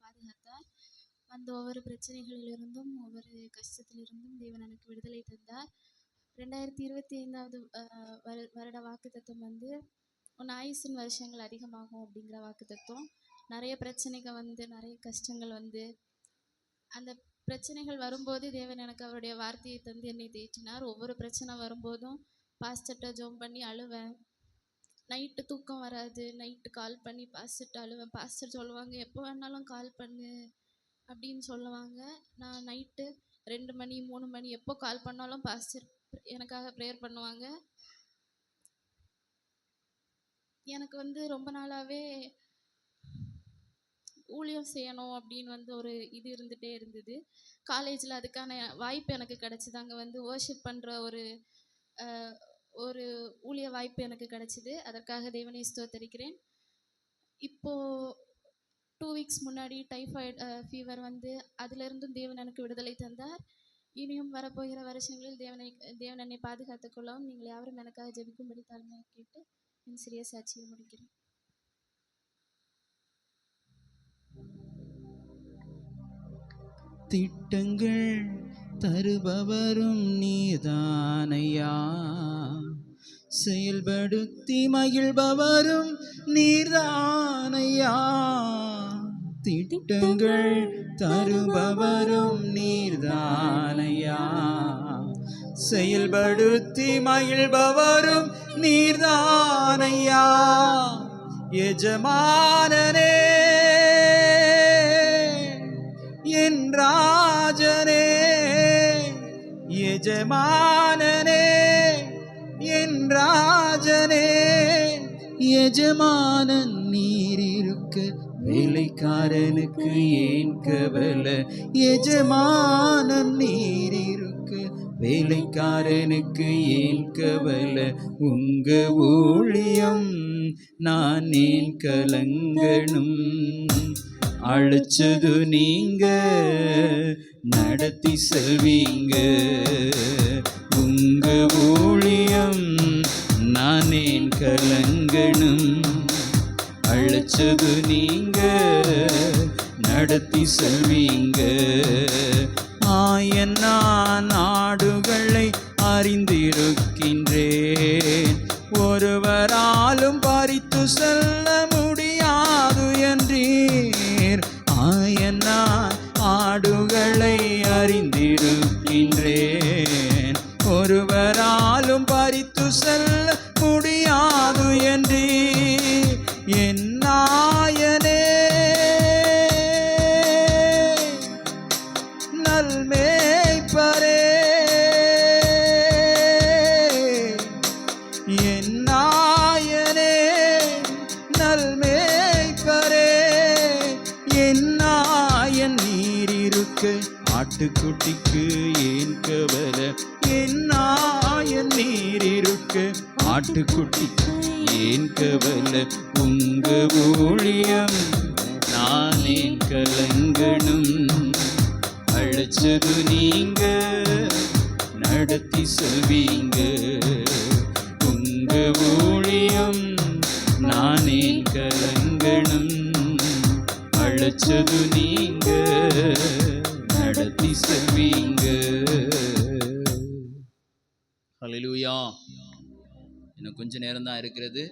பாதுகாத்தார். அந்த ஒவ்வொரு பிரச்சனைகளிலிருந்தும் ஒவ்வொரு கஷ்டத்திலிருந்தும் தேவன் எனக்கு விடுதலை தந்தார். 2025வது வருட வாக்குத்தத்தம் வந்து உன் ஆயுசின் வருஷங்கள் அதிகமாகும் அப்படிங்கிற வாக்குத்தத்தம். நிறைய பிரச்சனைகள் வந்து நிறைய கஷ்டங்கள் வந்து அந்த பிரச்சனைகள் வரும்போது தேவன் எனக்கு அவருடைய வார்த்தையை தந்து என்னை தேற்றினார். ஒவ்வொரு பிரச்சனை வரும்போதும் பாஸ்டர்கிட்ட ஜெபம் பண்ணி அழுவேன். நைட்டு தூக்கம் வராது. நைட்டு கால் பண்ணி பாஸ்டர்கிட்ட அழுவேன். பாஸ்டர் சொல்லுவாங்க, எப்போ வேணாலும் கால் பண்ணு அப்படின்னு சொல்லுவாங்க. நான் நைட்டு 2 மணி 3 மணி எப்போ கால் பண்ணாலும் பாஸ்டர் எனக்காக ப்ரேயர் பண்ணுவாங்க. எனக்கு வந்து ரொம்ப நாளாகவே ஊழியம் செய்யணும் அப்படின்னு வந்து ஒரு இது இருந்துகிட்டே இருந்தது. காலேஜில் அதுக்கான வாய்ப்பு எனக்கு கிடச்சிது. அங்கே வந்து வர்ஷிப் பண்ணுற ஒரு ஊழிய வாய்ப்பு எனக்கு கிடச்சிது. அதற்காக தேவனை ஸ்தோத்தரிக்கிறேன். இப்போது 2 வீக்ஸ் முன்னாடி டைஃபாய்டு ஃபீவர் வந்து அதிலிருந்தும் தேவன் எனக்கு விடுதலை தந்தார். இனியும் வரப்போகிற வருஷங்களில் தேவன் என்னை பாதுகாத்துக் கொள்ளவும் நீங்கள் யாவரும் எனக்காக ஜெபிக்கும்படி தாழ்மையாக கேட்டு என் சிறிய சாட்சியை முடிக்கிறேன். திட்டங்கள் தருபவரும் நீதானையா, செயல்படுத்தி மகிழ்பவரும் நீர்தானையா. திட்டங்கள் தருபவரும் நீர்தானையா, செயல்படுத்தி மகிழ்பவரும் நீர்தானையா. எஜமானனே என் ராஜனே, எஜமானனே என் ராஜனே. எஜமானன் நீர் இருக்க வேலைக்காரனுக்கு ஏன் கவலை. எஜமானன் நீர் இருக்க வேலைக்காரனுக்கு ஏன் கவலை. உங்க ஊழியம் நான் ஏன் கலங்கணும். அழைச்சது நீங்க நடத்தி செல்வீங்க. உங்க ஊழியம் நான் ஏன் கலங்கணும். அழைச்சது நீங்க நடத்தி செல்வீங்க. நான் நாடுகளை அறிந்திருக்கின்றேன். ஒருவராலும் பறித்து செல்ல முடியாது என்றீர். நான் ஆடுகளை அறிந்திருக்கின்றேன். ஒருவராலும் பறித்து செல்ல முடியாது என்றீர். என் நாயனே நல்மேய்ப்பரே, என் நாயனே நல்மேய்ப்பரே. என் நாயன் நீர் இருக்க ஆட்டுக்குட்டிக்கு ஏன் கவலை. என் நாயன் நீர் இருக்க ஆட்டுக்குட்டிக்கு ஏன் கவலை. உங்க ஊழியம் நான் ஏன் கலங்கணும். அழைச்சது நீங்க நடத்தி செல்வீங்க. உங்க ஊழியம் நான் ஏன் கலங்கணும். அழைச்சது நீங்க நடத்தி செல்வீங்க. ஹல்லேலூயா. இன்னும் கொஞ்ச நேரம் தான் இருக்கிறது.